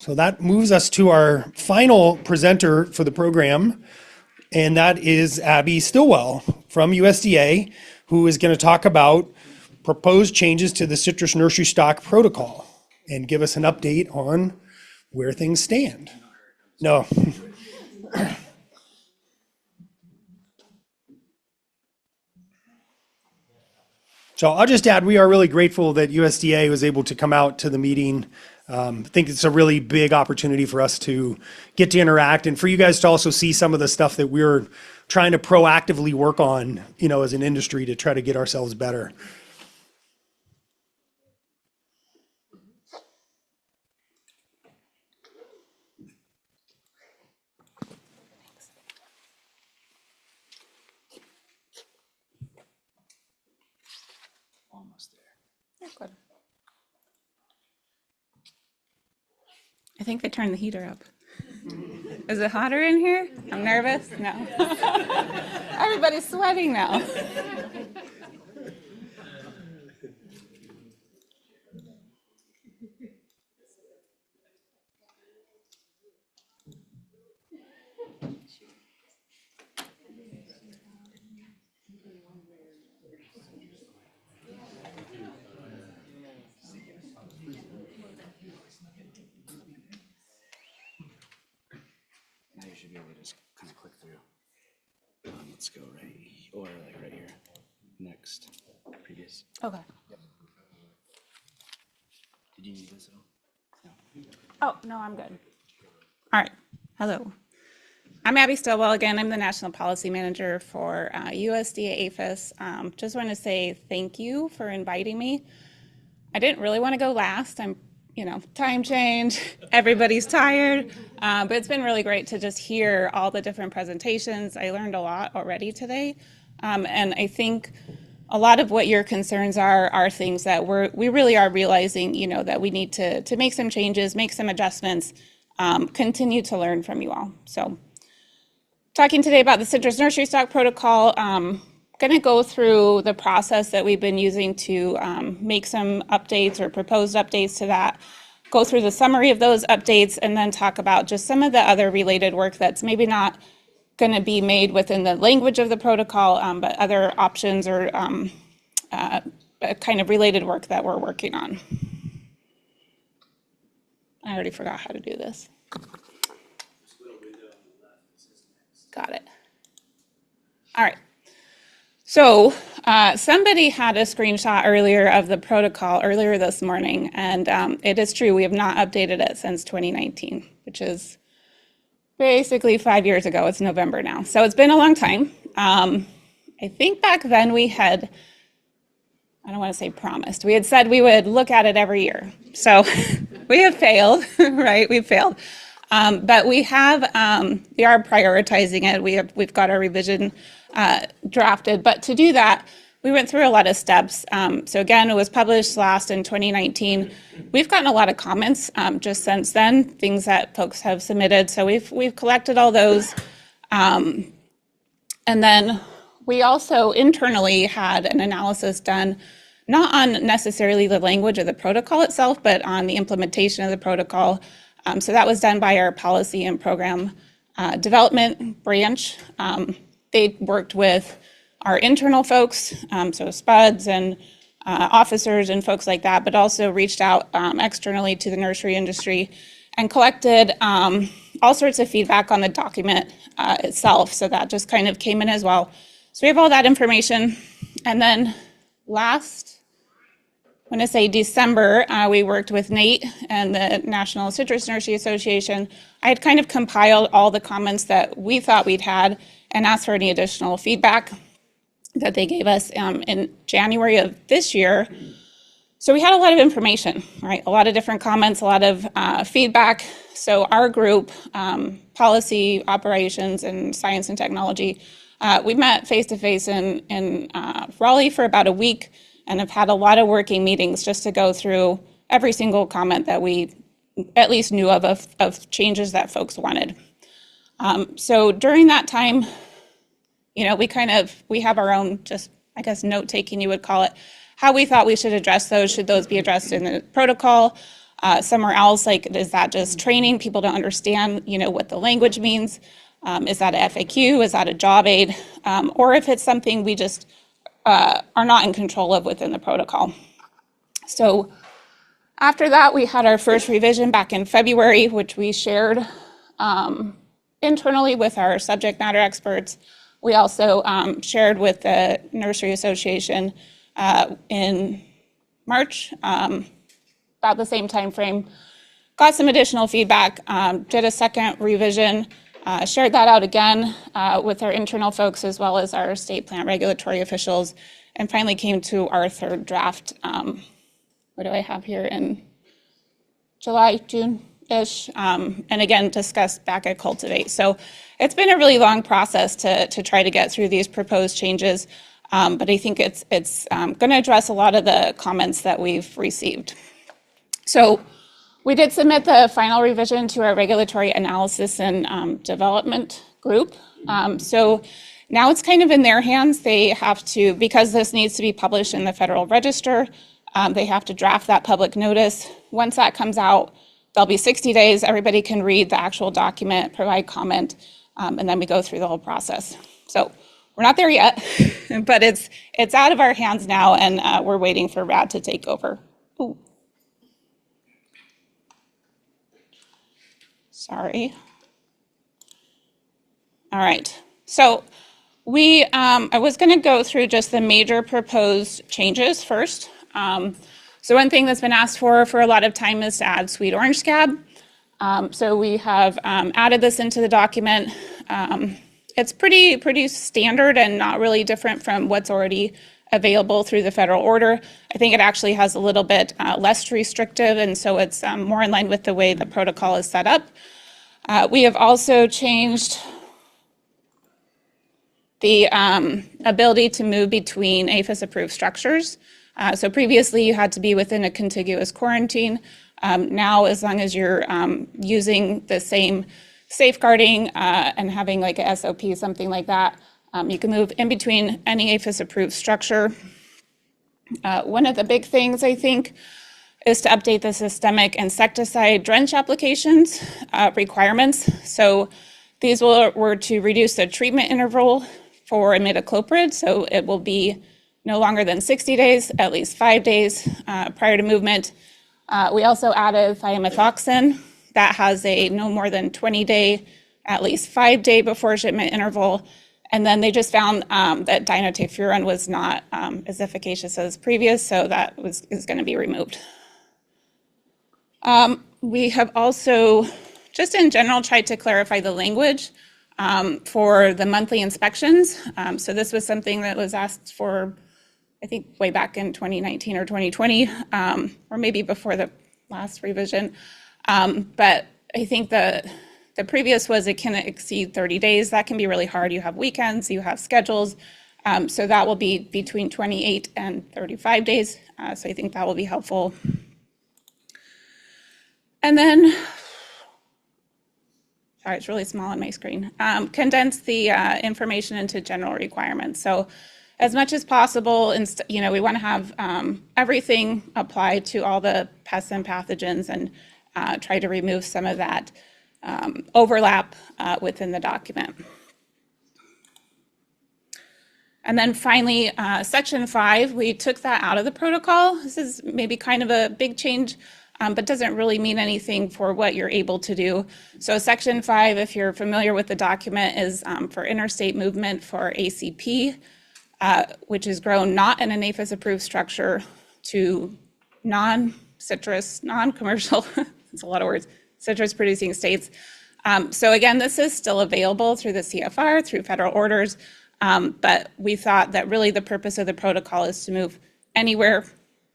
So that moves us to our final presenter for the program, and that is Abby Stilwell from USDA, who is going to talk about proposed changes to the Citrus Nursery Stock Protocol and give us an update on where things stand. No. So I'll just add, we are really grateful that USDA was able to come out to the meeting. I think it's a really big opportunity for us to get to interact and for you guys to also see some of the stuff that we're trying to proactively work on, as an industry to try to get ourselves better. Almost there. Good. I think they turned the heater up. Is it hotter in here? I'm nervous. No. Everybody's sweating now. Now you should be able to just kind of click through. Let's go right, or like right here. Next, previous. Okay. Did you need this at all? No. Oh, no, I'm good. All right. Hello. I'm Abby Stilwell again. I'm the National Policy Manager for USDA-APHIS. Just want to say thank you for inviting me. I didn't really want to go last. Time change, everybody's tired, but it's been really great to just hear all the different presentations. I learned a lot already today, and I think a lot of what your concerns are things that we really are realizing, that we need to make some changes, make some adjustments, continue to learn from you all. So talking today about the Citrus Nursery Stock Protocol, going to go through the process that we've been using to make some updates or proposed updates to that, go through the summary of those updates, and then talk about just some of the other related work that's maybe not going to be made within the language of the protocol, but other options or kind of related work that we're working on. I already forgot how to do this. Got it. All right. So somebody had a screenshot earlier of the protocol earlier this morning, and it is true, we have not updated it since 2019, which is basically 5 years ago. It's November now. So it's been a long time. I think back then we had, I don't want to say promised, we had said we would look at it every year. So we have failed, right? We've failed. But we are prioritizing it. We've got our revision drafted, but to do that, we went through a lot of steps. So again, it was published last in 2019. We've gotten a lot of comments just since then, things that folks have submitted. So we've collected all those. And then we also internally had an analysis done, not on necessarily the language of the protocol itself, but on the implementation of the protocol. So that was done by our policy and program development branch. They worked with our internal folks, so SPUDs and officers and folks like that, but also reached out externally to the nursery industry and collected all sorts of feedback on the document itself. So that just kind of came in as well. So we have all that information. And then December, we worked with Nate and the National Citrus Nursery Association. I had kind of compiled all the comments that we thought we'd had and asked for any additional feedback that they gave us in January of this year. So we had a lot of information, right? A lot of different comments, a lot of feedback. So our group, policy, operations, and science and technology, we met face-to-face in Raleigh for about a week and have had a lot of working meetings just to go through every single comment that we at least knew of changes that folks wanted. So during that time, we have our own just, I guess, note-taking, you would call it, how we thought we should address those. Should those be addressed in the protocol? somewhere else, like, is that just training? People don't understand, what the language means. Is that a FAQ? Is that a job aid? Or if it's something we just are not in control of within the protocol. So after that, we had our first revision back in February, which we shared internally with our subject matter experts. We also shared with the Nursery Association in March, about the same time frame. Got some additional feedback, did a second revision, shared that out again with our internal folks as well as our state plant regulatory officials, and finally came to our third draft. What do I have here in July, June-ish, and again discussed back at Cultivate. So it's been a really long process to try to get through these proposed changes, but I think it's going to address a lot of the comments that we've received. So we did submit the final revision to our regulatory analysis and development group. So now it's kind of in their hands. They have to, because this needs to be published in the Federal Register, they have to draft that public notice. Once that comes out, there'll be 60 days. Everybody can read the actual document, provide comment, and then we go through the whole process. So we're not there yet, but it's out of our hands now, and we're waiting for RAD to take over. Ooh. Sorry. All right. So I was going to go through just the major proposed changes first. So one thing that's been asked for a lot of time is to add sweet orange scab. So we have added this into the document. It's pretty standard and not really different from what's already available through the federal order. I think it actually has a little bit less restrictive, and so it's more in line with the way the protocol is set up. We have also changed the ability to move between APHIS-approved structures. So previously, you had to be within a contiguous quarantine. Now, as long as you're using the same safeguarding and having like a SOP, something like that, you can move in between any APHIS-approved structure. One of the big things, I think, is to update the systemic insecticide drench applications requirements. So these were to reduce the treatment interval for imidacloprid, so it will be no longer than 60 days, at least 5 days prior to movement. We also added thiamethoxam that has a no more than 20-day, at least 5-day before shipment interval. And then they just found that dinotefuran was not as efficacious as previous, so that is going to be removed. We have also, just in general, tried to clarify the language for the monthly inspections. So this was something that was asked for, I think, way back in 2019 or 2020, or maybe before the last revision. But I think the previous was it can exceed 30 days. That can be really hard. You have weekends, you have schedules. So that will be between 28 and 35 days. So I think that will be helpful. And then, sorry, it's really small on my screen. Condense the information into general requirements. So as much as possible, we want to have everything apply to all the pests and pathogens and try to remove some of that overlap within the document. And then finally, Section 5, we took that out of the protocol. This is maybe kind of a big change, but doesn't really mean anything for what you're able to do. So Section 5, if you're familiar with the document, is for interstate movement for ACP, which is grown not in an APHIS-approved structure to non-citrus, non-commercial, it's a lot of words, citrus-producing states. So again, this is still available through the CFR, through federal orders, but we thought that really the purpose of the protocol is to move anywhere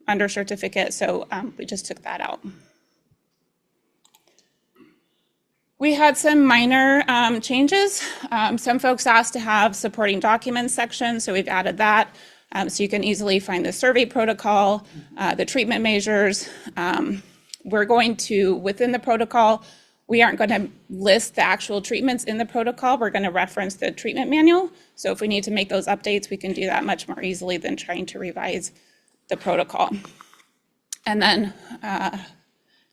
under certificate, so we just took that out. We had some minor changes. Some folks asked to have supporting documents section, so we've added that. So you can easily find the survey protocol, the treatment measures. We're going to, within the protocol, we aren't going to list the actual treatments in the protocol. We're going to reference the treatment manual. So if we need to make those updates, we can do that much more easily than trying to revise the protocol. And then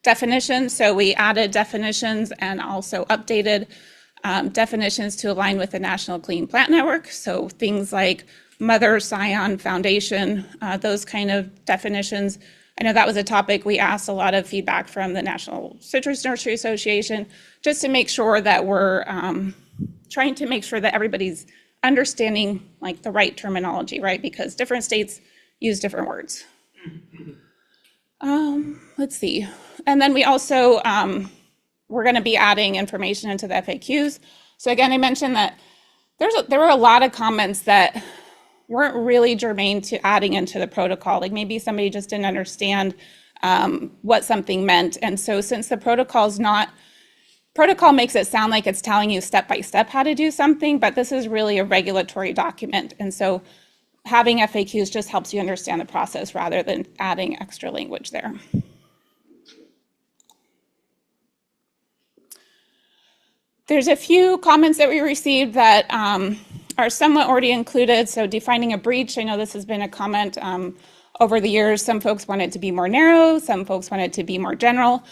definitions. So we added definitions and also updated definitions to align with the National Clean Plant Network. So things like mother, scion, foundation, those kind of definitions. I know that was a topic we asked a lot of feedback from the National Citrus Nursery Association, just to make sure that we're trying to make sure that everybody's understanding like the right terminology, right? Because different states use different words. Let's see. And then we also, we're going to be adding information into the FAQs. So again, I mentioned that there were a lot of comments that weren't really germane to adding into the protocol. Like maybe somebody just didn't understand what something meant. And so since the protocol makes it sound like it's telling you step by step how to do something, but this is really a regulatory document. And so having FAQs just helps you understand the process rather than adding extra language there. There's a few comments that we received that are somewhat already included. So defining a breach, I know this has been a comment over the years. Some folks want it to be more narrow, some folks want it to be more general.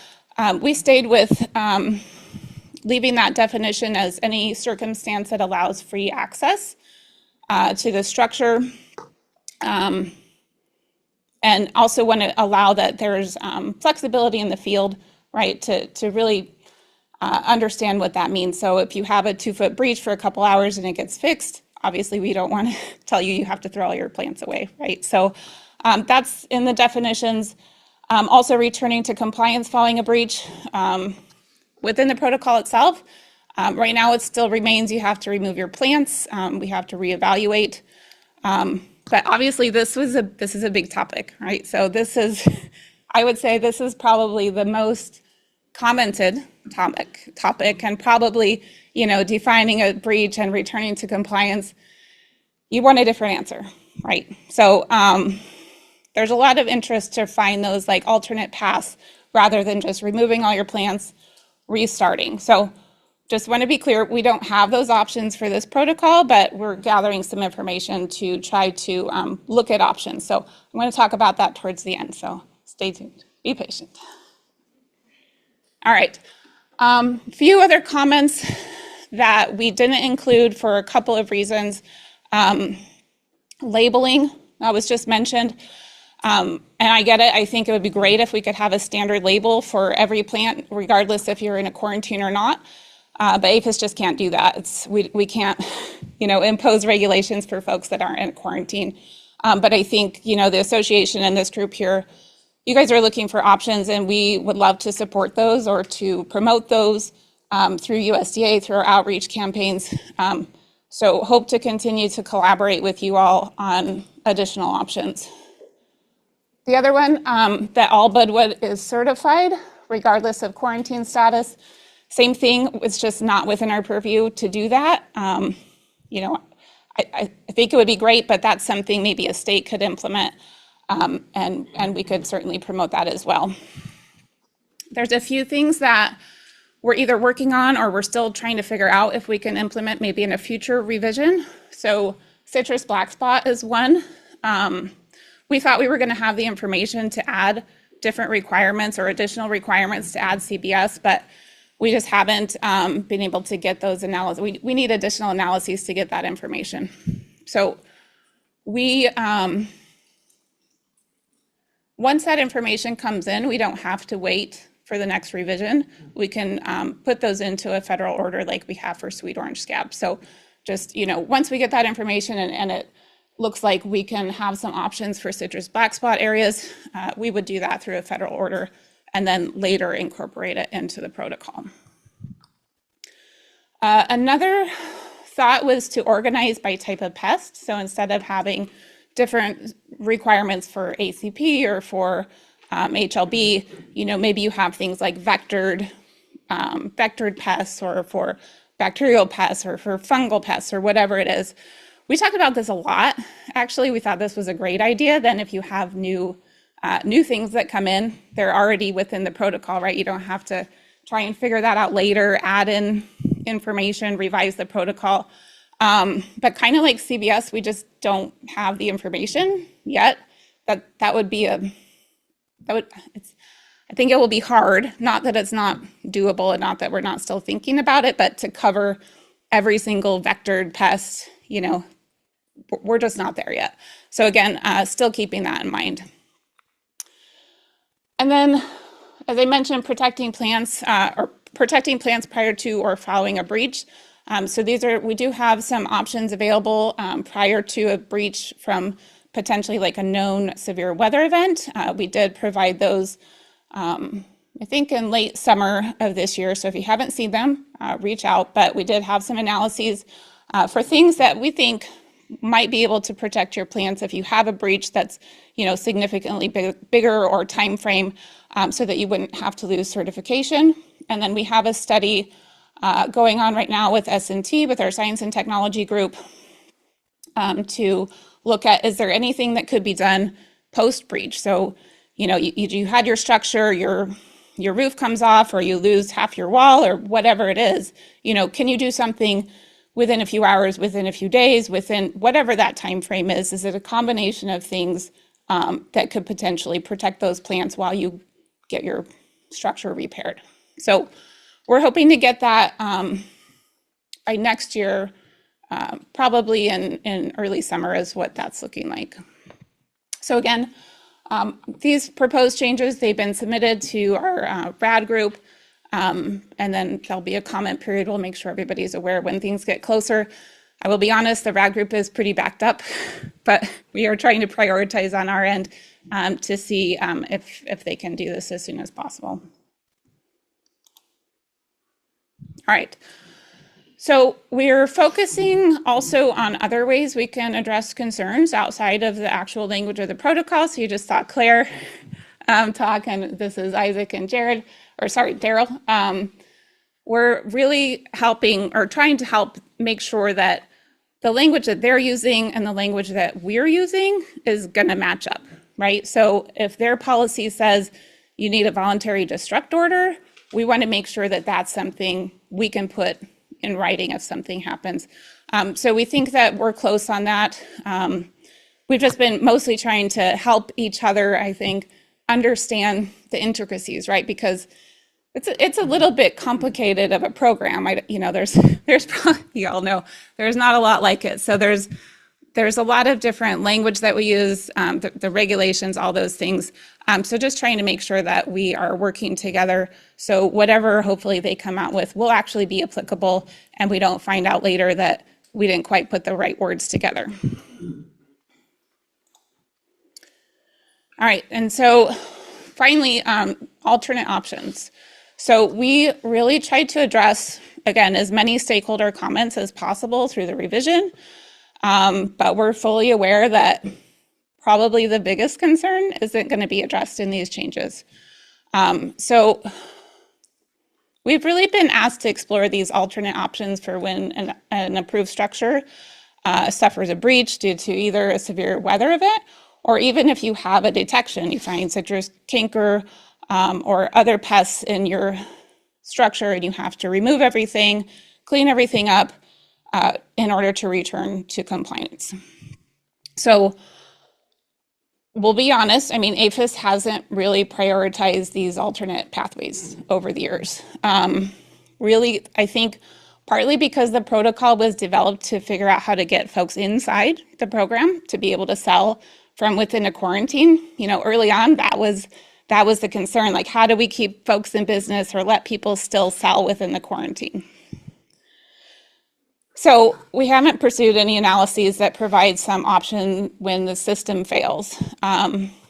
We stayed with leaving that definition as any circumstance that allows free access to the structure. And also want to allow that there's flexibility in the field, right, to really understand what that means. So if you have a 2-foot breach for a couple hours and it gets fixed, obviously we don't want to tell you have to throw all your plants away, right? So that's in the definitions. Also returning to compliance following a breach within the protocol itself. Right now it still remains you have to remove your plants. We have to reevaluate. But obviously this is a big topic, right? So this is, I would say this is probably the most commented topic and probably, you know, defining a breach and returning to compliance, you want a different answer, right? So there's a lot of interest to find those like alternate paths rather than just removing all your plants, restarting. So just want to be clear, we don't have those options for this protocol, but we're gathering some information to try to look at options. So I'm going to talk about that towards the end, so stay tuned, be patient. All right, a few other comments that we didn't include for a couple of reasons. Labeling, that was just mentioned. And I get it, I think it would be great if we could have a standard label for every plant, regardless if you're in a quarantine or not. But APHIS just can't do that. We can't, you know, impose regulations for folks that aren't in quarantine. But I think, you know, the association and this group here, you guys are looking for options, and we would love to support those or to promote those through USDA, through our outreach campaigns. So hope to continue to collaborate with you all on additional options. The other one, that all budwood is certified, regardless of quarantine status. Same thing, it's just not within our purview to do that. You know, I think it would be great, but that's something maybe a state could implement, and we could certainly promote that as well. There's a few things that we're either working on or we're still trying to figure out if we can implement maybe in a future revision. So citrus black spot is one. We thought we were going to have the information to add different requirements or additional requirements to add CBS, but we just haven't been able to get those analyses. We need additional analyses to get that information. So we, once that information comes in, we don't have to wait for the next revision. We can put those into a federal order like we have for sweet orange scab. So just, you know, once we get that information and it looks like we can have some options for citrus black spot areas, we would do that through a federal order and then later incorporate it into the protocol. Another thought was to organize by type of pest. So instead of having different requirements for ACP or for HLB, you know, maybe you have things like vectored pests or for bacterial pests or for fungal pests or whatever it is. We talked about this a lot. Actually, we thought this was a great idea. Then if you have new things that come in, they're already within the protocol, right? You don't have to try and figure that out later, add in information, revise the protocol. But kind of like CBS, we just don't have the information yet. That would be I think it will be hard, not that it's not doable and not that we're not still thinking about it, but to cover every single vectored pest, we're just not there yet. So again, still keeping that in mind. And then, as I mentioned, protecting plants prior to or following a breach. So we do have some options available prior to a breach from potentially like a known severe weather event. We did provide those, I think in late summer of this year. So if you haven't seen them, reach out. But we did have some analyses for things that we think might be able to protect your plants if you have a breach that's, significantly bigger or time frame, so that you wouldn't have to lose certification. And then we have a study going on right now with S&T, with our science and technology group, to look at, is there anything that could be done post-breach? So, you had your structure, your roof comes off, or you lose half your wall, or whatever it is, can you do something within a few hours, within a few days, within whatever that time frame is? Is it a combination of things that could potentially protect those plants while you get your structure repaired? So we're hoping to get that by next year, probably in early summer is what that's looking like. So again, these proposed changes, they've been submitted to our RAD group, and then there'll be a comment period. We'll make sure everybody's aware when things get closer. I will be honest, the RAD group is pretty backed up, but we are trying to prioritize on our end to see if they can do this as soon as possible. All right. So we're focusing also on other ways we can address concerns outside of the actual language of the protocol. So you just saw Claire talk, and this is Isaac and Daryl. We're really helping or trying to help make sure that the language that they're using and the language that we're using is going to match up, right? So if their policy says you need a voluntary destruct order, we want to make sure that that's something we can put in writing if something happens. So we think that we're close on that. We've just been mostly trying to help each other, I think, understand the intricacies, right? Because it's a little bit complicated of a program. There's probably, you all know, there's not a lot like it. So there's a lot of different language that we use, the regulations, all those things. So just trying to make sure that we are working together. So whatever hopefully they come out with will actually be applicable, and we don't find out later that we didn't quite put the right words together. All right, and so finally, alternate options. So we really tried to address, again, as many stakeholder comments as possible through the revision, but we're fully aware that probably the biggest concern isn't going to be addressed in these changes. So we've really been asked to explore these alternate options for when an approved structure suffers a breach due to either a severe weather event, or even if you have a detection, you find citrus canker or other pests in your structure and you have to remove everything, clean everything up in order to return to compliance. So we'll be honest, APHIS hasn't really prioritized these alternate pathways over the years. Really, I think partly because the protocol was developed to figure out how to get folks inside the program to be able to sell from within a quarantine. Early on, that was the concern, like how do we keep folks in business or let people still sell within the quarantine? So we haven't pursued any analyses that provide some option when the system fails.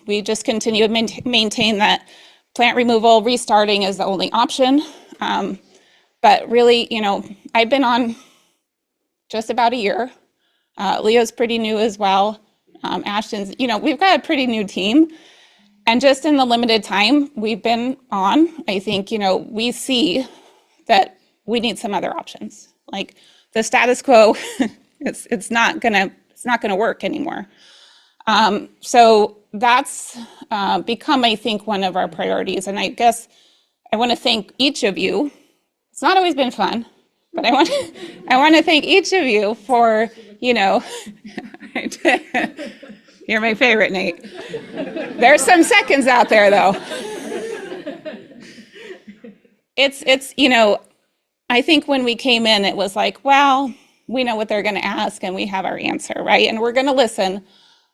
We just continue to maintain that plant removal, restarting is the only option. But really, I've been on just about a year. Leo's pretty new as well. Ashton's, we've got a pretty new team. And just in the limited time we've been on, I think, we see that we need some other options. Like the status quo, it's not gonna work anymore. So that's become, I think, one of our priorities. And I guess I want to thank each of you. It's not always been fun, but I want to thank each of you for, you're my favorite, Nate. There's some seconds out there, though. it's, you know, I think when we came in, it was like, well, we know what they're going to ask and we have our answer, right? And we're going to listen.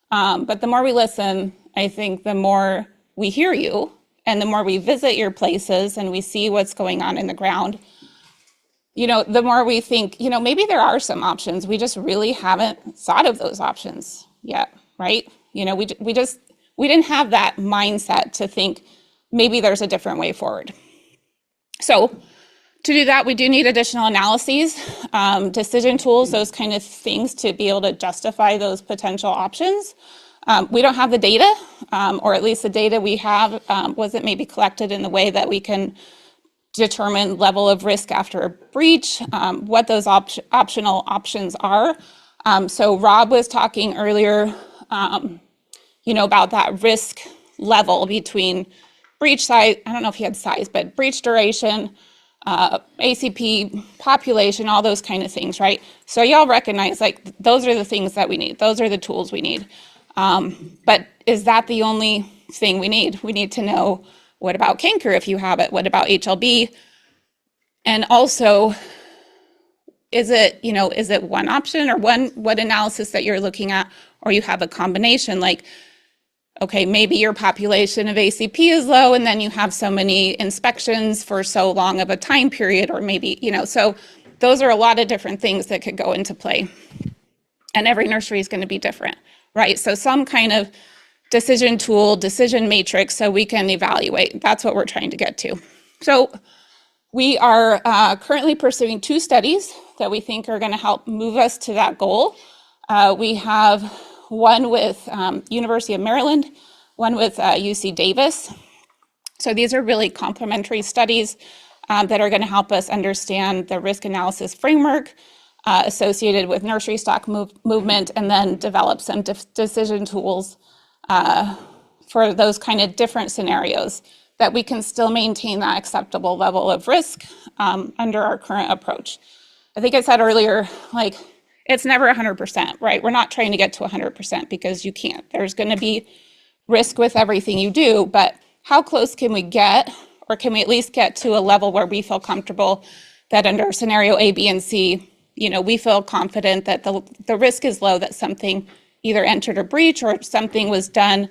But the more we listen, I think the more we hear you and the more we visit your places and we see what's going on in the ground, you know, the more we think, you know, maybe there are some options. We just really haven't thought of those options yet, right? You know, we didn't have that mindset to think maybe there's a different way forward. So to do that, we do need additional analyses, decision tools, those kind of things to be able to justify those potential options. We don't have the data, or at least the data we have wasn't maybe collected in the way that we can determine level of risk after a breach, what those optional options are. So Rob was talking earlier, you know, about that risk level between breach size, I don't know if he had size, but breach duration, ACP population, all those kind of things, right? So y'all recognize, like, those are the things that we need. Those are the tools we need. But is that the only thing we need? We need to know, what about canker if you have it? What about HLB? And also, is it, you know, is it one option or what analysis that you're looking at, or you have a combination, like, okay, maybe your population of ACP is low and then you have so many inspections for so long of a time period, or maybe, you know, so those are a lot of different things that could go into play. And every nursery is going to be different, right? So some kind of decision tool, decision matrix, so we can evaluate. That's what we're trying to get to. So we are currently pursuing 2 studies that we think are going to help move us to that goal. We have one with University of Maryland, one with UC Davis. So these are really complementary studies that are going to help us understand the risk analysis framework associated with nursery stock movement, and then develop some decision tools for those kind of different scenarios that we can still maintain that acceptable level of risk under our current approach. I think I said earlier, like, it's never 100%, right? We're not trying to get to 100% because you can't. There's going to be risk with everything you do, but how close can we get, or can we at least get to a level where we feel comfortable that under scenario A, B, and C, you know, we feel confident that the risk is low, that something either entered a breach or something was done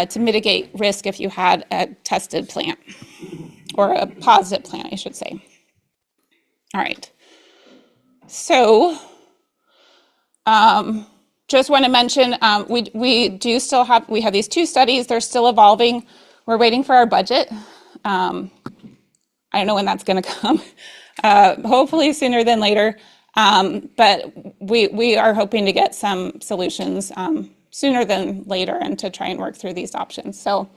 to mitigate risk if you had a tested plant, or a positive plant, I should say. All right. So, just want to mention, we do still have, we have these 2 studies. They're still evolving. We're waiting for our budget. I don't know when that's going to come. Hopefully sooner than later. But we are hoping to get some solutions sooner than later, and to try and work through these options. So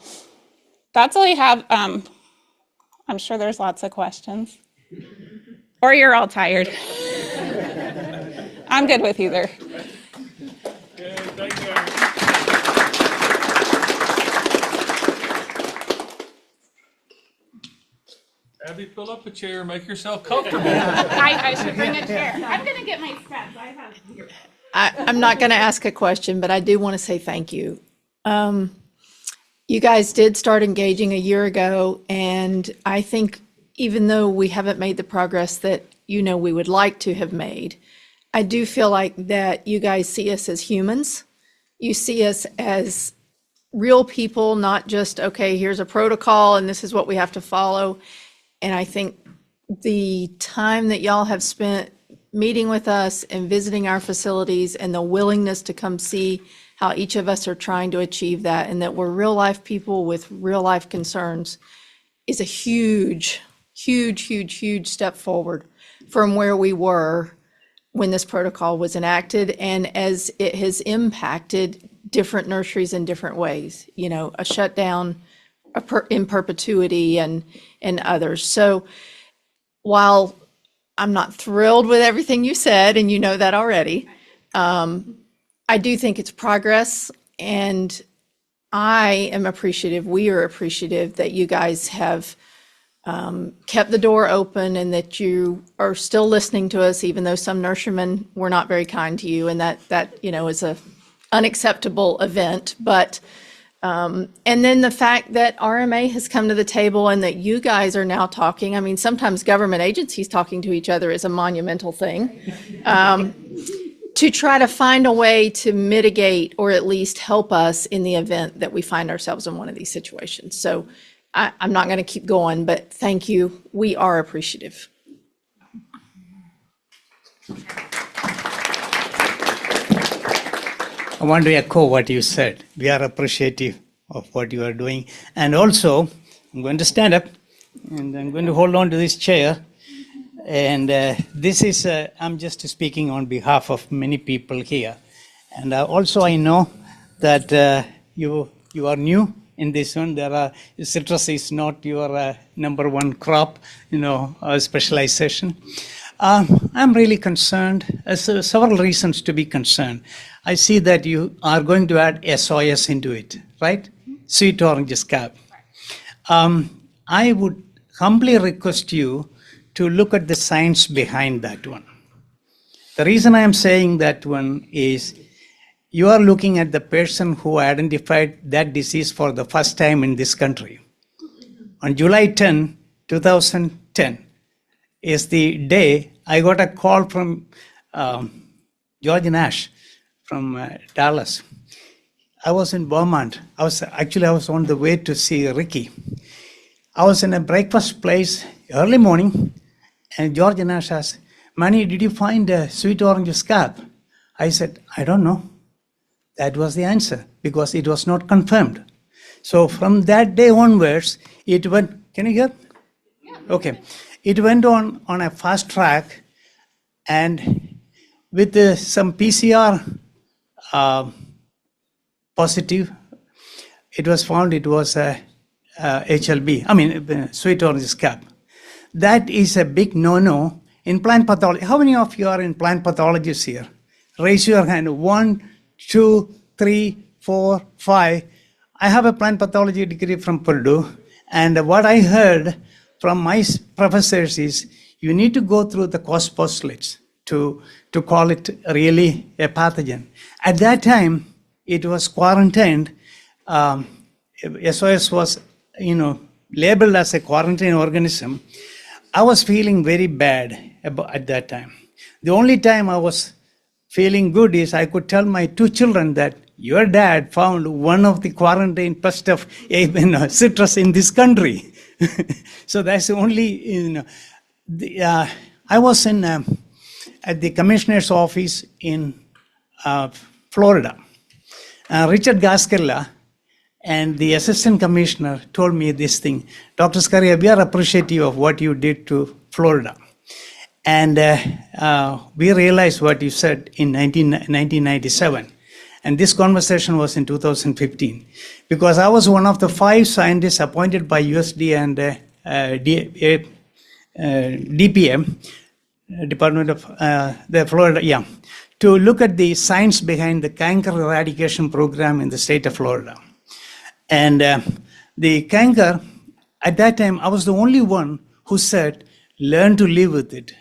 that's all I have. I'm sure there's lots of questions. Or you're all tired. I'm good with either. Okay, thank you. Abby, pull up a chair, make yourself comfortable. I should bring a chair. I'm going to get my steps. I have. I'm not going to ask a question, but I do want to say thank you. You guys did start engaging a year ago, and I think even though we haven't made the progress that, you know, we would like to have made, I do feel like that you guys see us as humans. You see us as real people, not just, okay, here's a protocol and this is what we have to follow. And I think the time that y'all have spent meeting with us and visiting our facilities, and the willingness to come see how each of us are trying to achieve that, and that we're real life people with real life concerns, is a huge, huge, huge, huge step forward from where we were when this protocol was enacted, and as it has impacted different nurseries in different ways, you know, a shutdown in perpetuity and others. So while I'm not thrilled with everything you said, and you know that already, I do think it's progress, and I am appreciative, we are appreciative that you guys have kept the door open, and that you are still listening to us, even though some nurserymen were not very kind to you, and that you know, is a unacceptable event. But And then the fact that RMA has come to the table and that you guys are now talking, I mean, sometimes government agencies talking to each other is a monumental thing, to try to find a way to mitigate or at least help us in the event that we find ourselves in one of these situations. So I'm not going to keep going, but thank you. We are appreciative. I want to echo what you said. We are appreciative of what you are doing. And also, I'm going to stand up and I'm going to hold on to this chair. And this is, I'm just speaking on behalf of many people here. And also I know that you are new in this one. Citrus is not your number one crop, specialization. I'm really concerned. There's several reasons to be concerned. I see that you are going to add SOS into it, right? Sweet orange scab. I would humbly request you to look at the science behind that one. The reason I am saying that one is you are looking at the person who identified that disease for the first time in this country. On July 10, 2010 is the day I got a call from George Nash from Dallas. I was in Vermont. I was on the way to see Ricky. I was in a breakfast place early morning, and George Nash asked, "Manny, did you find a sweet orange scab?" I said, "I don't know." That was the answer, because it was not confirmed. So from that day onwards, it went, can you hear? Yeah. Okay. It went on a fast track, and with some PCR positive, it was found it was a HLB, sweet orange scab. That is a big no-no in plant pathology. How many of you are in plant pathologists here? Raise your hand. 1, 2, 3, 4, 5. I have a plant pathology degree from Purdue, and what I heard from my professors is you need to go through the cost postulates to call it really a pathogen. At that time, it was quarantined. SOS was, labeled as a quarantine organism. I was feeling very bad at that time. The only time I was feeling good is I could tell my 2 children that your dad found one of the quarantine pest of citrus in this country. So that's the only, I was at the commissioner's office in Florida. Richard Gasquilla and the assistant commissioner told me this thing: "Dr. Scaria, we are appreciative of what you did to Florida. And we realized what you said in 1997. And this conversation was in 2015. Because I was one of the 5 scientists appointed by USDA and DPM, Department of the Florida, to look at the science behind the canker eradication program in the state of Florida. And the canker, at that time, I was the only one who said, learn to live with it.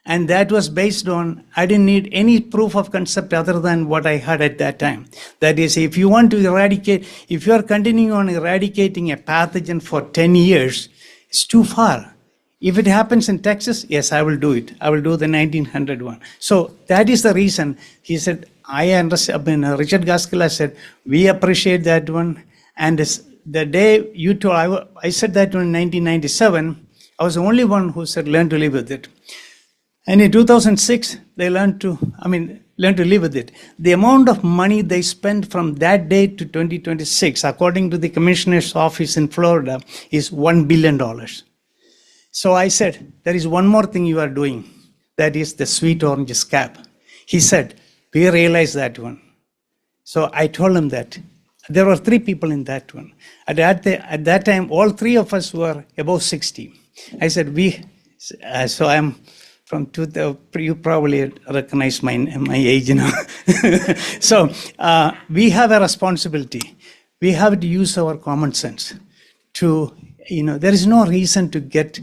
And that was based on, I didn't need any proof of concept other than what I had at that time. That is, if you want to eradicate, if you are continuing on eradicating a pathogen for 10 years, it's too far. If it happens in Texas, yes, I will do it. I will do the 1900 one. So that is the reason. He said, I understand. Richard Gasquilla said, we appreciate that one. And the day you told, I said that one in 1997, I was the only one who said, learn to live with it. And in 2006, they learned to live with it. The amount of money they spent from that day to 2026, according to the commissioner's office in Florida, is $1 billion. So I said, there is one more thing you are doing. That is the sweet orange scab. He said, we realize that one. So I told him that. There were 3 people in that one. At that time, all 3 of us were above 60. I said, so I'm from you probably recognize my age, So we have a responsibility. We have to use our common sense to, there is no reason to get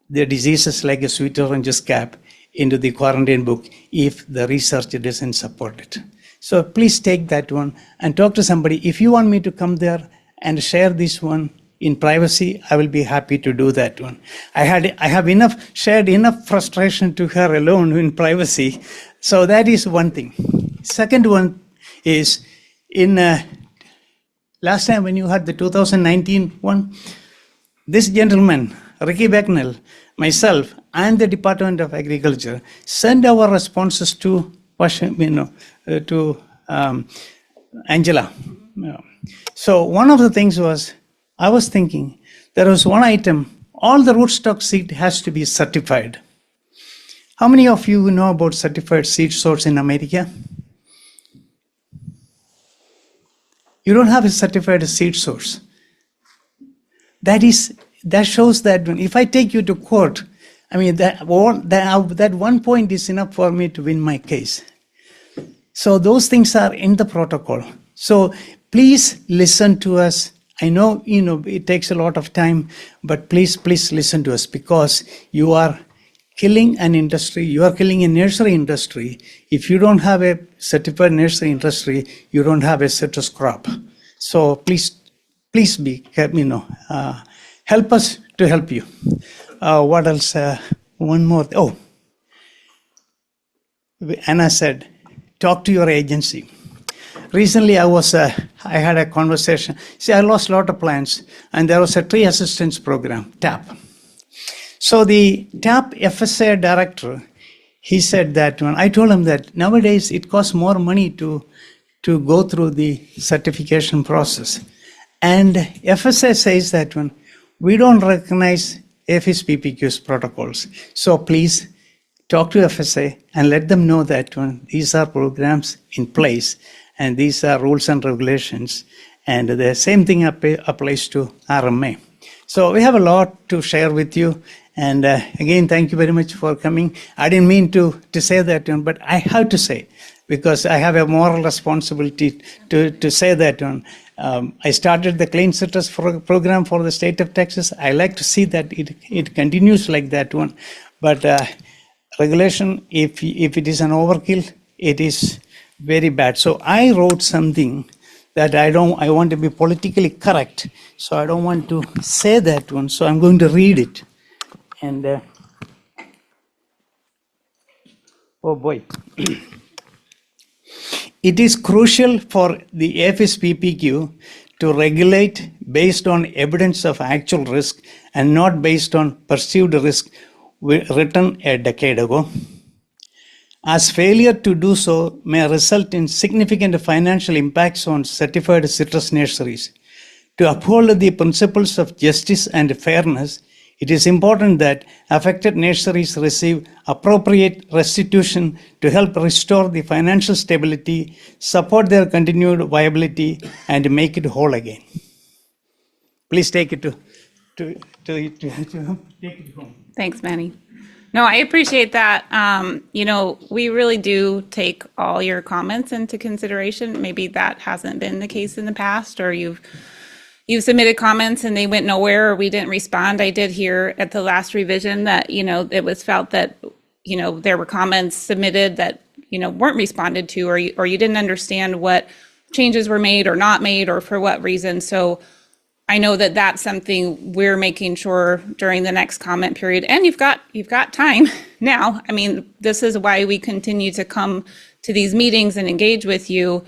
the diseases like a sweet orange scab into the quarantine book if the research doesn't support it. So please take that one and talk to somebody. If you want me to come there and share this one in privacy, I will be happy to do that one. I have shared enough frustration to her alone in privacy. So that is one thing. Second one is in last time when you had the 2019 one, this gentleman, Ricky Becknell, myself, and the Department of Agriculture sent our responses to Angela. So one of the things was, I was thinking, there was one item, all the rootstock seed has to be certified. How many of you know about certified seed source in America? You don't have a certified seed source. That shows that if I take you to court, I mean, that 1 point is enough for me to win my case. So those things are in the protocol. So please listen to us. I know, it takes a lot of time, but please listen to us, because you are killing an industry. You are killing a nursery industry. If you don't have a certified nursery industry, you don't have a citrus crop. So please help us to help you. What else? One more. Oh, Anna said, talk to your agency. Recently, I had a conversation. See, I lost a lot of plants, and there was a tree assistance program, TAP. So the TAP FSA director, he said that when I told him that nowadays it costs more money to go through the certification process. And FSA says that when we don't recognize APHIS PPQ's protocols. So please talk to FSA and let them know that when these are programs in place and these are rules and regulations, and the same thing applies to RMA. So we have a lot to share with you. And again, thank you very much for coming. I didn't mean to say that, but I have to say, because I have a moral responsibility to say that one. I started the Clean Citrus program for the state of Texas. I like to see that it continues like that one. But regulation, if it is an overkill, it is very bad. So I wrote something that I want to be politically correct. So I don't want to say that one. So I'm going to read it. And oh boy. It is crucial for the APHIS PPQ to regulate based on evidence of actual risk and not based on perceived risk written a decade ago, as failure to do so may result in significant financial impacts on certified citrus nurseries. To uphold the principles of justice and fairness, it is important that affected nurseries receive appropriate restitution to help restore the financial stability, support their continued viability, and make it whole again. Please take it take it home. Thanks, Manny. No, I appreciate that. We really do take all your comments into consideration. Maybe that hasn't been the case in the past, or you've submitted comments and they went nowhere, or we didn't respond. I did hear at the last revision that, it was felt that, there were comments submitted that, weren't responded to, or you didn't understand what changes were made or not made, or for what reason. So I know that that's something we're making sure during the next comment period. And you've got time now. I mean, this is why we continue to come to these meetings and engage with you.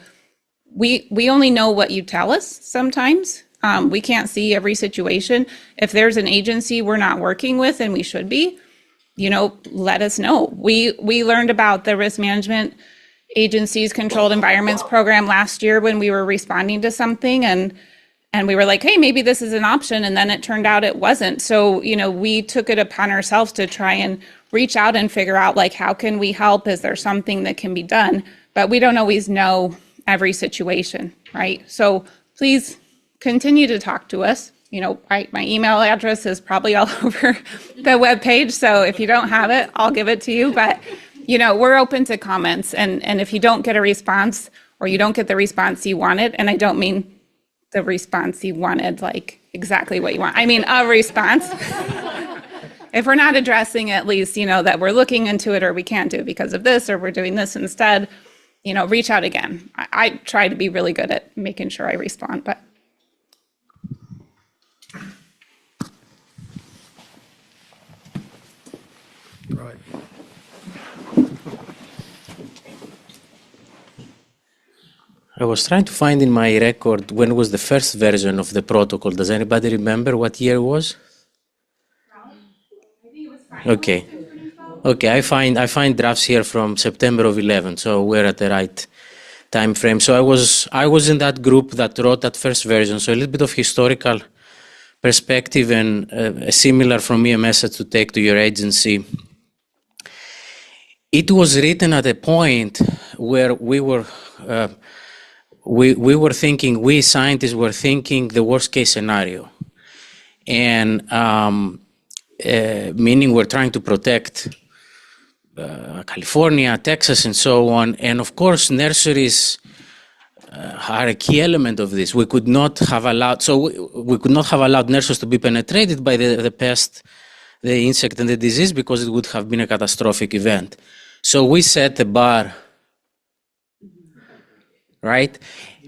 We only know what you tell us sometimes. We can't see every situation. If there's an agency we're not working with and we should be, let us know. We learned about the Risk Management Agency's Controlled Environments Program last year when we were responding to something, and we were like, hey, maybe this is an option, and then it turned out it wasn't. So, we took it upon ourselves to try and reach out and figure out, how can we help? Is there something that can be done? But we don't always know every situation, right? So please continue to talk to us. My email address is probably all over the webpage. So if you don't have it, I'll give it to you. But, we're open to comments. And if you don't get a response, or you don't get the response you wanted, and I don't mean the response you wanted, exactly what you want. I mean, a response. If we're not addressing, at least, that we're looking into it, or we can't do it because of this, or we're doing this instead, reach out again. I try to be really good at making sure I respond, but. Right. I was trying to find in my record when was the first version of the protocol. Does anybody remember what year it was? Okay. Okay, I find drafts here from September of 11, so we're at the right time frame. So I was in that group that wrote that first version. So a little bit of historical perspective and similar from me a message to take to your agency. It was written at a point where we were thinking, we scientists were thinking the worst case scenario, and meaning we're trying to protect California, Texas, and so on. And of course, nurseries are a key element of this. We could not have allowed, we could not have allowed nurseries to be penetrated by the pest, the insect, and the disease because it would have been a catastrophic event. So we set the bar, right?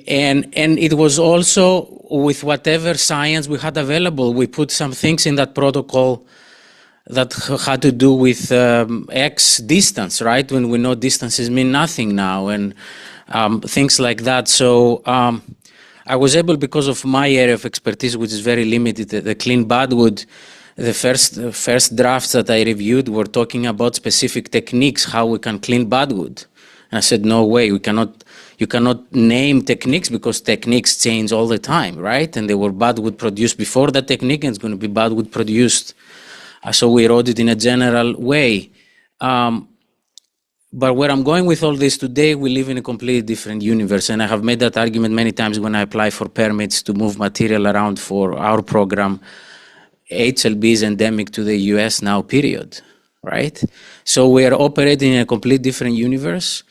And it was also with whatever science we had available. We put some things in that protocol that had to do with X distance, right? When we know distances mean nothing now, and things like that. So I was able, because of my area of expertise, which is very limited, the clean badwood, the first drafts that I reviewed were talking about specific techniques, how we can clean badwood. And I said, no way, you cannot name techniques because techniques change all the time, right? And there were badwood produced before that technique, and it's going to be badwood produced. So we wrote it in a general way. But where I'm going with all this today, we live in a completely different universe. And I have made that argument many times when I apply for permits to move material around for our program. HLB is endemic to the US now, period, right? So we are operating in a completely different universe,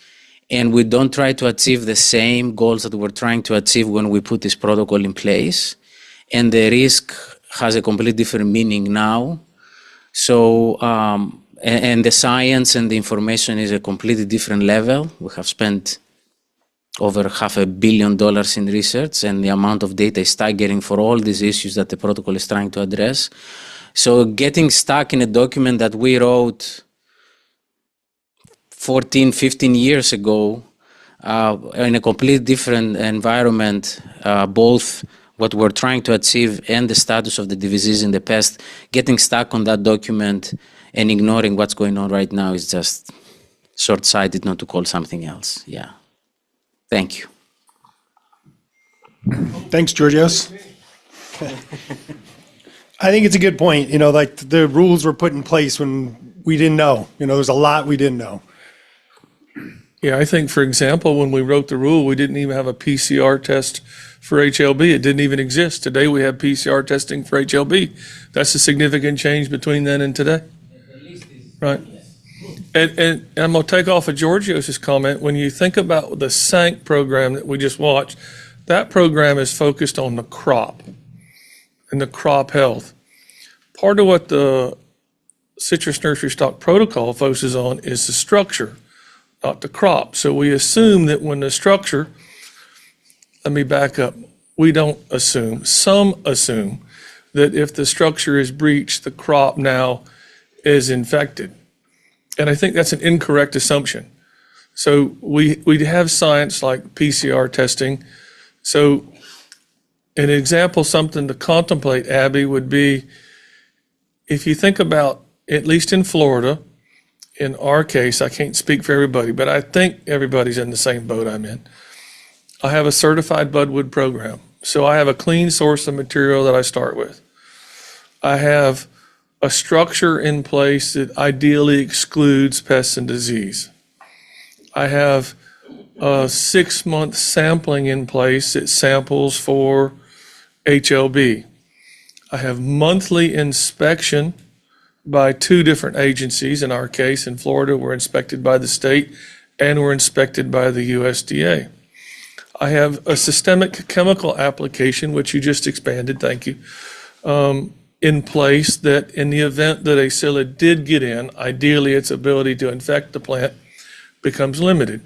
and we don't try to achieve the same goals that we're trying to achieve when we put this protocol in place. And the risk has a completely different meaning now. So, and the science and the information is a completely different level. We have spent over $500 million in research, and the amount of data is staggering for all these issues that the protocol is trying to address. So getting stuck in a document that we wrote 14, 15 years ago in a completely different environment, both what we're trying to achieve and the status of the disease in the past, getting stuck on that document and ignoring what's going on right now is just short-sighted, not to call something else. Yeah. Thank you. Thanks, Georgios. I think it's a good point. Like the rules were put in place when we didn't know. There's a lot we didn't know. Yeah, I think, for example, when we wrote the rule, we didn't even have a PCR test for HLB. It didn't even exist. Today we have PCR testing for HLB. That's a significant change between then and today. Right. And I'm going to take off of Georgios' comment. When you think about the SANC program that we just watched, that program is focused on the crop and the crop health. Part of what the Citrus Nursery Stock Protocol focuses on is the structure, not the crop. So we assume that when the structure, let me back up, we don't assume, some assume that if the structure is breached, the crop now is infected. And I think that's an incorrect assumption. So we have science like PCR testing. So an example, something to contemplate, Abby, would be if you think about, at least in Florida, in our case, I can't speak for everybody, but I think everybody's in the same boat I'm in. I have a certified budwood program. So I have a clean source of material that I start with. I have a structure in place that ideally excludes pests and disease. I have a 6-month sampling in place that samples for HLB. I have monthly inspection by 2 different agencies. In our case, in Florida, we're inspected by the state and we're inspected by the USDA. I have a systemic chemical application, which you just expanded, thank you, in place that in the event that a psyllid did get in, ideally its ability to infect the plant becomes limited.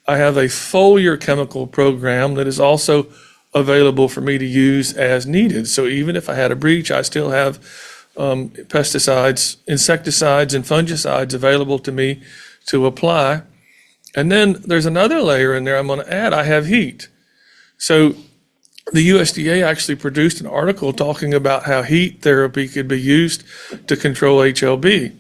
I have a foliar chemical program that is also available for me to use as needed. So even if I had a breach, I still have pesticides, insecticides, and fungicides available to me to apply. And then there's another layer in there I'm going to add. I have heat. So the USDA actually produced an article talking about how heat therapy could be used to control HLB.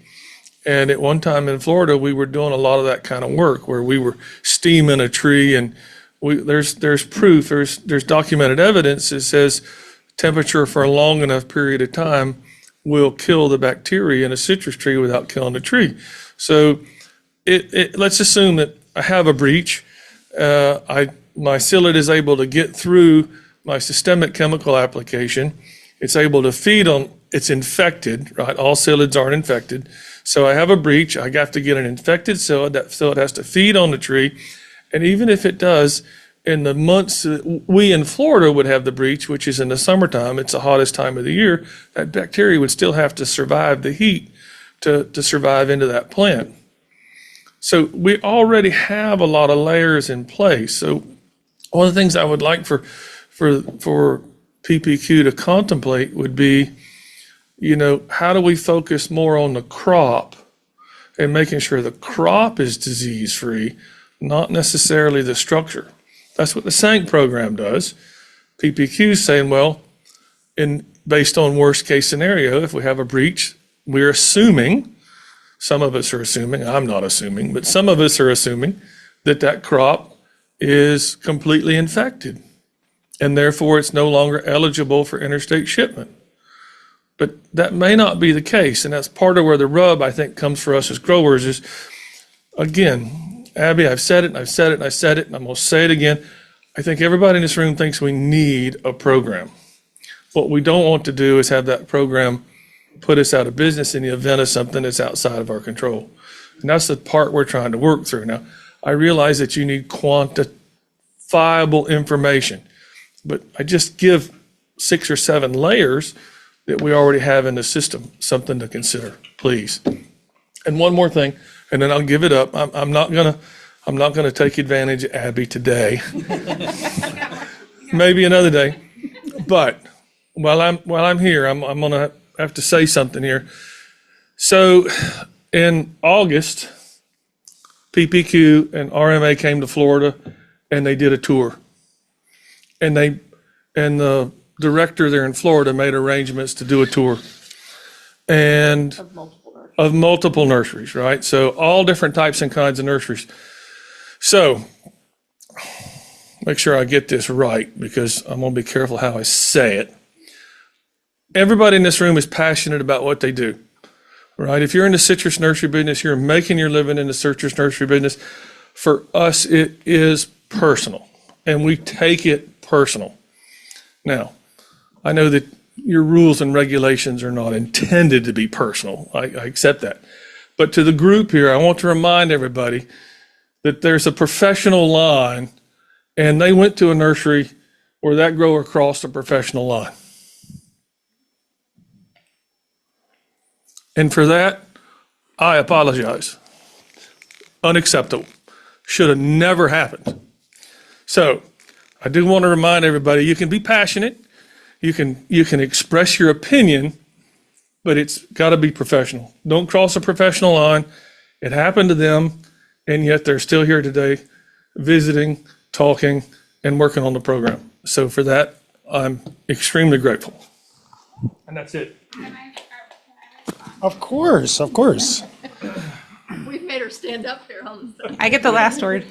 And at one time in Florida, we were doing a lot of that kind of work where we were steaming a tree, and there's proof, there's documented evidence that says temperature for a long enough period of time will kill the bacteria in a citrus tree without killing the tree. So let's assume that I have a breach. My psyllid is able to get through my systemic chemical application. It's able to feed on, it's infected, right? All psyllids aren't infected. So I have a breach. I have to get an infected psyllid. That psyllid has to feed on the tree. And even if it does, in the months that we in Florida would have the breach, which is in the summertime, it's the hottest time of the year, that bacteria would still have to survive the heat to survive into that plant. So we already have a lot of layers in place. So one of the things I would like for PPQ to contemplate would be, how do we focus more on the crop and making sure the crop is disease-free, not necessarily the structure. That's what the SANC program does. PPQ is saying, well, based on worst case scenario, if we have a breach, we're assuming, some of us are assuming, I'm not assuming, but some of us are assuming that crop is completely infected, and therefore it's no longer eligible for interstate shipment. But that may not be the case, and that's part of where the rub, I think, comes for us as growers is, again, Abby, I've said it, and I've said it, and I said it, and I'm going to say it again. I think everybody in this room thinks we need a program. What we don't want to do is have that program put us out of business in the event of something that's outside of our control. And that's the part we're trying to work through. Now, I realize that you need quantifiable information, but I just give 6 or 7 layers that we already have in the system, something to consider, please. And one more thing, and then I'll give it up. I'm not gonna take advantage of Abby today. Maybe another day. But while I'm here, I'm gonna have to say something here. So in August, PPQ and RMA came to Florida and they did a tour. And the director there in Florida made arrangements to do a tour. And of multiple nurseries, right? So all different types and kinds of nurseries. So make sure I get this right, because I'm going to be careful how I say it. Everybody in this room is passionate about what they do, right? If you're in the citrus nursery business, you're making your living in the citrus nursery business. For us, it is personal, and we take it personal. Now, I know that your rules and regulations are not intended to be personal. I accept that. But to the group here, I want to remind everybody that there's a professional line, and they went to a nursery where that grower crossed a professional line. And for that, I apologize. Unacceptable. Should have never happened. So I do want to remind everybody, you can be passionate, you can express your opinion, but it's got to be professional. Don't cross a professional line. It happened to them, and yet they're still here today, visiting, talking, and working on the program. So for that, I'm extremely grateful. And that's it. Of course, of course. We've made her stand up here on the. I get the last word.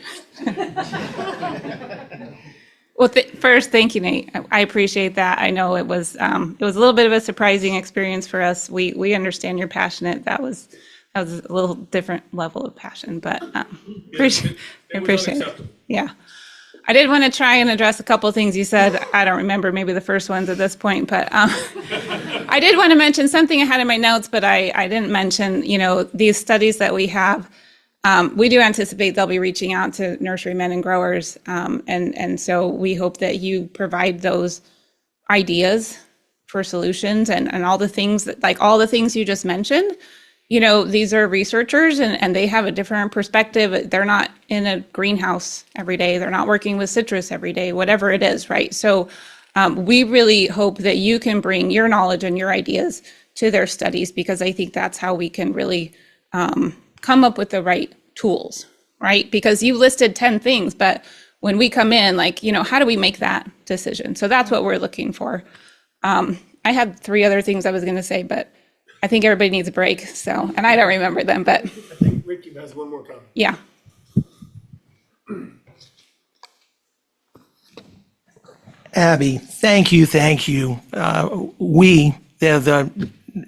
Well, first, thank you, Nate. I appreciate that. I know it was a little bit of a surprising experience for us. We understand you're passionate. That was a little different level of passion, but appreciate it. Yeah. I did want to try and address a couple of things you said. I don't remember maybe the first ones at this point, but I did want to mention something I had in my notes, but I didn't mention, these studies that we have. We do anticipate they'll be reaching out to nurserymen and growers, and so we hope that you provide those ideas for solutions and all the things that, like all the things you just mentioned, these are researchers and they have a different perspective. They're not in a greenhouse every day. They're not working with citrus every day, whatever it is, right? So we really hope that you can bring your knowledge and your ideas to their studies, because I think that's how we can really come up with the right tools, right? Because you listed 10 things, but when we come in, like, how do we make that decision? So that's what we're looking for. I had 3 other things I was going to say, but I think everybody needs a break. So, and I don't remember them, but I think Ricky has one more comment. yeah. Abby, thank you.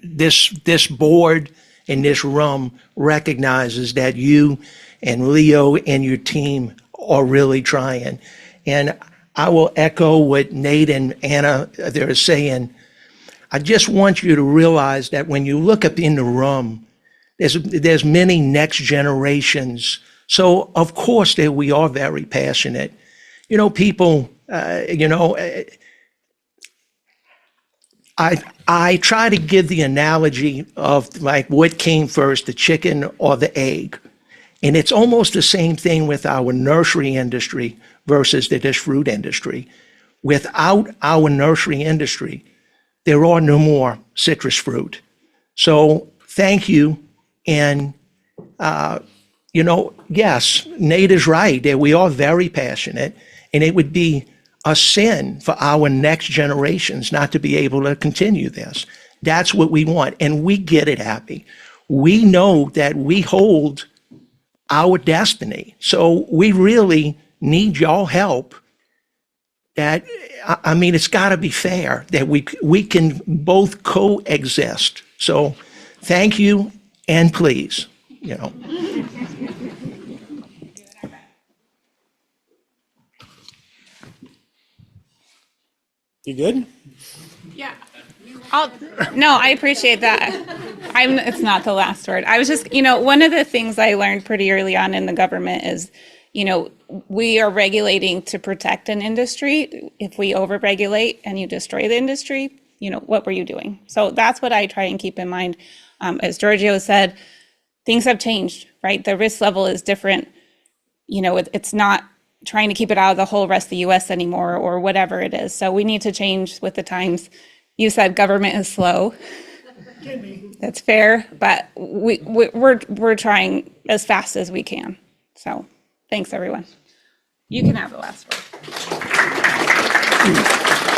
This board in this room recognizes that you and Leo and your team are really trying. And I will echo what Nate and Anna they're saying. I just want you to realize that when you look up in the room, there's many next generations. So of course that we are very passionate. People, I try to give the analogy of like what came first, the chicken or the egg. And it's almost the same thing with our nursery industry versus the fruit industry. Without our nursery industry, there are no more citrus fruit. So thank you. And, yes, Nate is right that we are very passionate, and it would be a sin for our next generations not to be able to continue this. That's what we want. And we get it, Abby. We know that we hold our destiny. So we really need y'all help. That, I mean, it's got to be fair that we can both coexist. So thank you, and please, You good? Yeah. No, I appreciate that. It's not the last word. I was just, one of the things I learned pretty early on in the government is, we are regulating to protect an industry. If we overregulate and you destroy the industry, what were you doing? So that's what I try and keep in mind. As Giorgio said, things have changed, right? The risk level is different. It's not trying to keep it out of the whole rest of the U.S. anymore, or whatever it is. So we need to change with the times. You said government is slow. That's fair, but we're trying as fast as we can. So thanks, everyone. You can have the last word.